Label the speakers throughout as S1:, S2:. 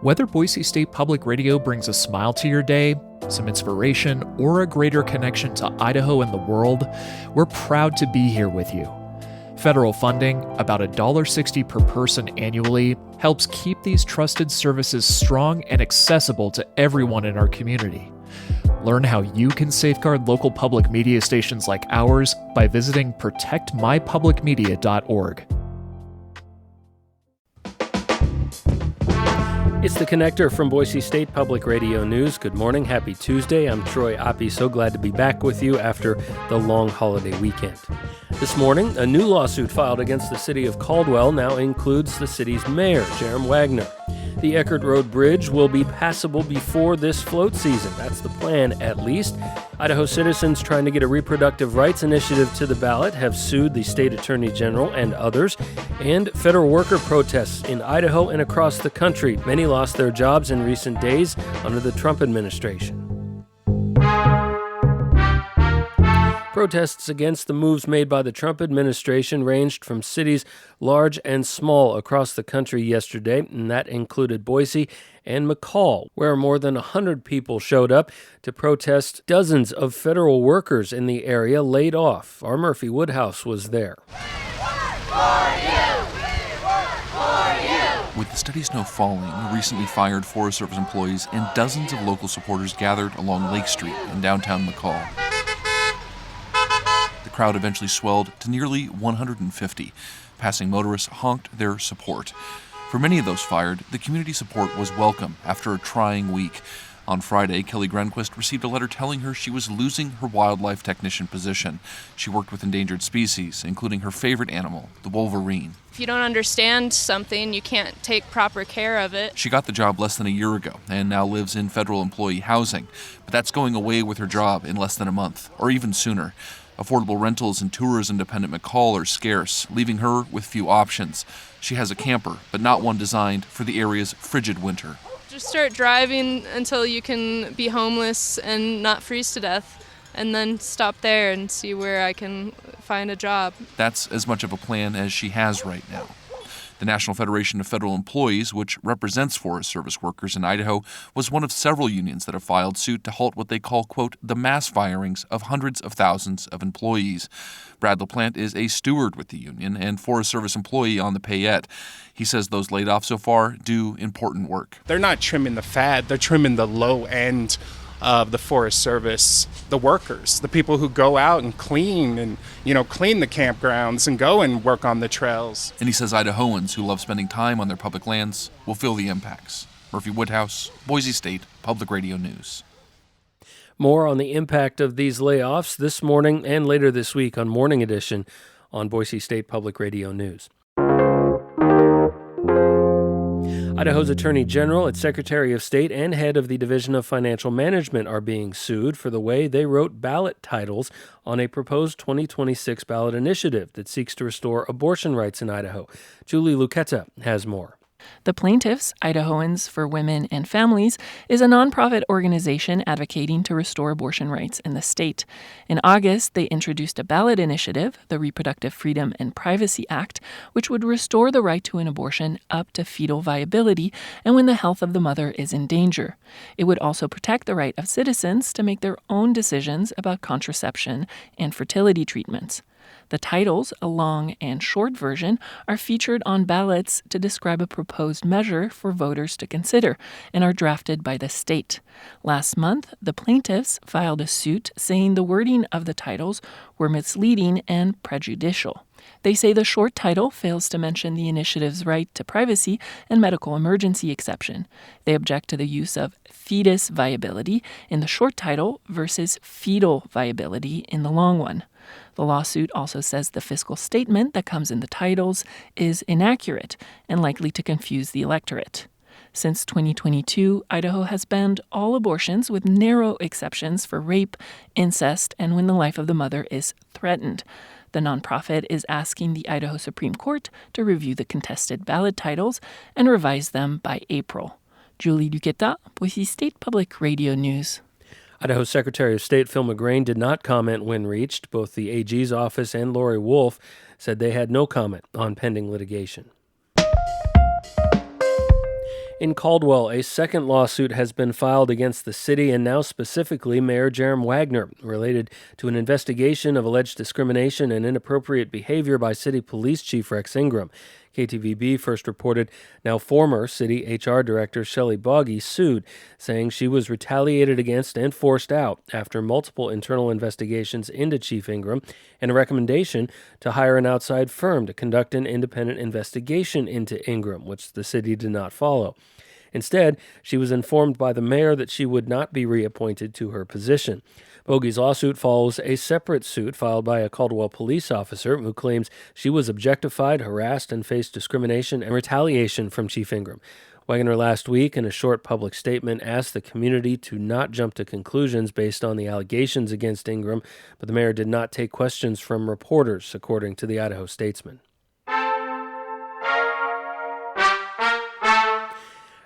S1: Whether Boise State Public Radio brings a smile to your day, some inspiration, or a greater connection to Idaho and the world, we're proud to be here with you. Federal funding, about $1.60 per person annually, helps keep these trusted services strong and accessible to everyone in our community. Learn how you can safeguard local public media stations like ours by visiting protectmypublicmedia.org.
S2: It's The Connector from Boise State Public Radio News. Good morning. Happy Tuesday. I'm Troy Oppie. So glad to be back with you after the long holiday weekend. This morning, a new lawsuit filed against the city of Caldwell now includes the city's mayor, Jerem Wagner. The Eckert Road Bridge will be passable before this float season. That's the plan, at least. Idaho citizens trying to get a reproductive rights initiative to the ballot have sued the state attorney general and others. And federal worker protests in Idaho and across the country. Many lost their jobs in recent days under the Trump administration. Protests against the moves made by the Trump administration ranged from cities large and small across the country yesterday, and that included Boise and McCall, where more than 100 people showed up to protest dozens of federal workers in the area laid off. Our Murphy Woodhouse was there.
S3: With the steady snow falling, recently fired Forest Service employees and dozens of local supporters gathered along Lake Street in downtown McCall. The crowd eventually swelled to nearly 150. Passing motorists honked their support. For many of those fired, the community support was welcome after a trying week. On Friday, Kelly Grenquist received a letter telling her she was losing her wildlife technician position. She worked with endangered species, including her favorite animal, the wolverine.
S4: If you don't understand something, you can't take proper care of it.
S3: She got the job less than a year ago and now lives in federal employee housing. But that's going away with her job in less than a month, or even sooner. Affordable rentals in tourism-dependent McCall are scarce, leaving her with few options. She has a camper, but not one designed for the area's frigid winter.
S4: Just start driving until you can be homeless and not freeze to death, and then stop there and see where I can find a job.
S3: That's as much of a plan as she has right now. The National Federation of Federal Employees, which represents Forest Service workers in Idaho, was one of several unions that have filed suit to halt what they call, quote, the mass firings of hundreds of thousands of employees. Brad LaPlante is a steward with the union and Forest Service employee on the Payette. He says those laid off so far do important work.
S5: They're not trimming the fat, they're trimming the low end of the Forest Service, the workers, the people who go out and clean the campgrounds and go and work on the trails.
S3: And he says Idahoans who love spending time on their public lands will feel the impacts. Murphy Woodhouse, Boise State Public Radio News.
S2: More on the impact of these layoffs this morning and later this week on Morning Edition on Boise State Public Radio News. Idaho's Attorney General, its Secretary of State, and head of the Division of Financial Management are being sued for the way they wrote ballot titles on a proposed 2026 ballot initiative that seeks to restore abortion rights in Idaho. Julie Lucchetta has more.
S6: The Plaintiffs, Idahoans for Women and Families, is a nonprofit organization advocating to restore abortion rights in the state. In August, they introduced a ballot initiative, the Reproductive Freedom and Privacy Act, which would restore the right to an abortion up to fetal viability and when the health of the mother is in danger. It would also protect the right of citizens to make their own decisions about contraception and fertility treatments. The titles, a long and short version, are featured on ballots to describe a proposed measure for voters to consider and are drafted by the state. Last month, the plaintiffs filed a suit saying the wording of the titles were misleading and prejudicial. They say the short title fails to mention the initiative's right to privacy and medical emergency exception. They object to the use of fetus viability in the short title versus fetal viability in the long one. The lawsuit also says the fiscal statement that comes in the titles is inaccurate and likely to confuse the electorate. Since 2022, Idaho has banned all abortions with narrow exceptions for rape, incest, and when the life of the mother is threatened. The nonprofit is asking the Idaho Supreme Court to review the contested ballot titles and revise them by April. Julie Lucchetta, Boise State Public Radio News.
S2: Idaho Secretary of State Phil McGrain did not comment when reached. Both the AG's office and Lori Wolf said they had no comment on pending litigation. In Caldwell, a second lawsuit has been filed against the city and now specifically Mayor Jerem Wagner, related to an investigation of alleged discrimination and inappropriate behavior by City Police Chief Rex Ingram. KTVB first reported now former City HR Director Shelley Boggy sued, saying she was retaliated against and forced out after multiple internal investigations into Chief Ingram and a recommendation to hire an outside firm to conduct an independent investigation into Ingram, which the city did not follow. Instead, she was informed by the mayor that she would not be reappointed to her position. Bogey's lawsuit follows a separate suit filed by a Caldwell police officer who claims she was objectified, harassed, and faced discrimination and retaliation from Chief Ingram. Wagner last week, in a short public statement, asked the community to not jump to conclusions based on the allegations against Ingram, but the mayor did not take questions from reporters, according to the Idaho Statesman.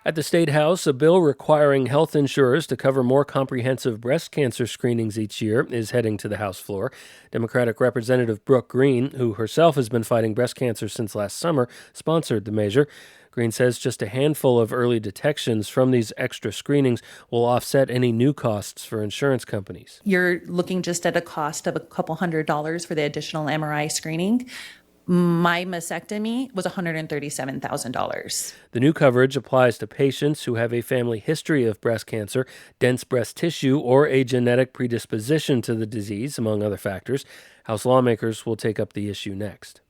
S2: At the State House, a bill requiring health insurers to cover more comprehensive breast cancer screenings each year is heading to the House floor. Democratic Representative Brooke Green, who herself has been fighting breast cancer since last summer, sponsored the measure. Green says just a handful of early detections from these extra screenings will offset any new costs for insurance companies.
S7: You're looking just at a cost of a couple $100 for the additional MRI screening. My mastectomy was $137,000.
S2: The new coverage applies to patients who have a family history of breast cancer, dense breast tissue, or a genetic predisposition to the disease, among other factors. House lawmakers will take up the issue next.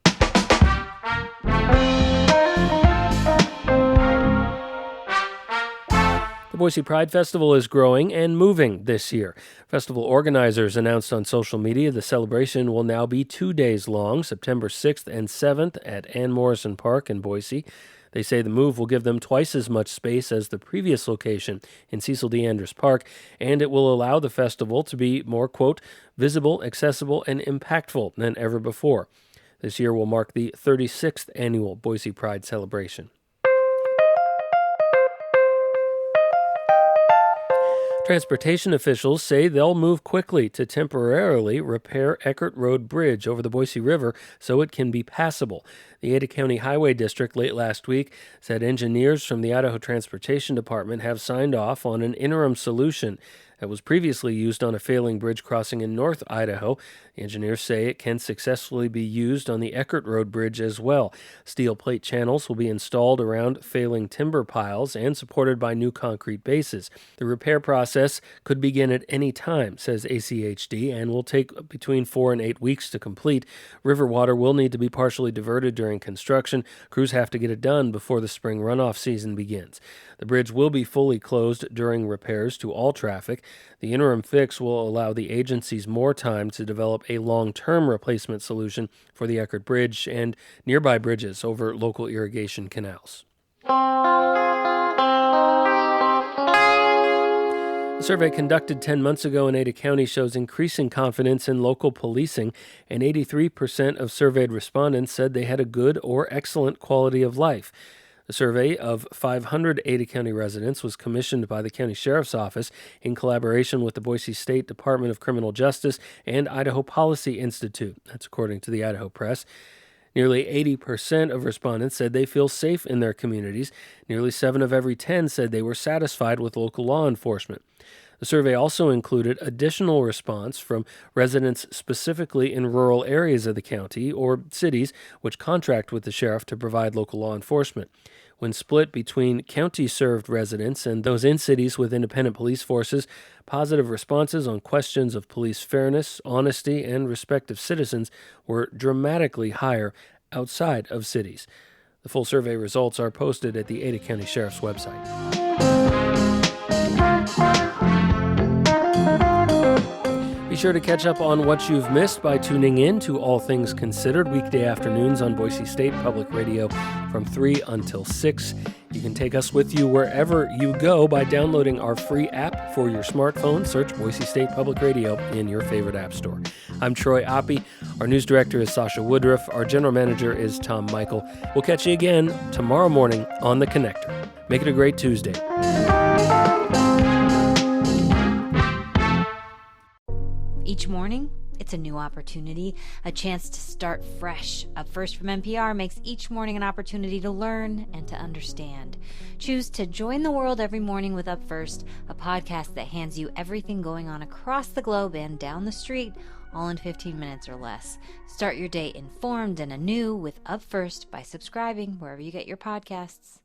S2: The Boise Pride Festival is growing and moving this year. Festival organizers announced on social media the celebration will now be 2 days long, September 6th and 7th at Ann Morrison Park in Boise. They say the move will give them twice as much space as the previous location in Cecil D. Andrus Park, and it will allow the festival to be more, quote, visible, accessible, and impactful than ever before. This year will mark the 36th annual Boise Pride celebration. Transportation officials say they'll move quickly to temporarily repair Eckert Road Bridge over the Boise River so it can be passable. The Ada County Highway District late last week said engineers from the Idaho Transportation Department have signed off on an interim solution that was previously used on a failing bridge crossing in North Idaho. The engineers say it can successfully be used on the Eckert Road Bridge as well. Steel plate channels will be installed around failing timber piles and supported by new concrete bases. The repair process could begin at any time, says ACHD, and will take between 4 and 8 weeks to complete. River water will need to be partially diverted during construction. Crews have to get it done before the spring runoff season begins. The bridge will be fully closed during repairs to all traffic. The interim fix will allow the agencies more time to develop a long-term replacement solution for the Eckert Bridge and nearby bridges over local irrigation canals. A survey conducted 10 months ago in Ada County shows increasing confidence in local policing, and 83% of surveyed respondents said they had a good or excellent quality of life. The survey of 500 Ada County residents was commissioned by the County Sheriff's Office in collaboration with the Boise State Department of Criminal Justice and Idaho Policy Institute. That's according to the Idaho Press. Nearly 80% of respondents said they feel safe in their communities. Nearly 7 of every 10 said they were satisfied with local law enforcement. The survey also included additional response from residents specifically in rural areas of the county or cities which contract with the sheriff to provide local law enforcement. When split between county-served residents and those in cities with independent police forces, positive responses on questions of police fairness, honesty, and respect of citizens were dramatically higher outside of cities. The full survey results are posted at the Ada County Sheriff's website. Be sure to catch up on what you've missed by tuning in to All Things Considered weekday afternoons on Boise State Public Radio from 3 until 6. You can take us with you wherever you go by downloading our free app for your smartphone. Search Boise State Public Radio in your favorite app store. I'm Troy Oppie. Our news director is Sasha Woodruff. Our general manager is Tom Michael. We'll catch you again tomorrow morning on The Connector. Make it a great Tuesday.
S8: Each morning, It's a new opportunity, a chance to start fresh. Up First from NPR makes each morning an opportunity to learn and to understand. Choose to join the world every morning with Up First, a podcast that hands you everything going on across the globe and down the street, all in 15 minutes or less. Start your day informed and anew with Up First by subscribing wherever you get your podcasts.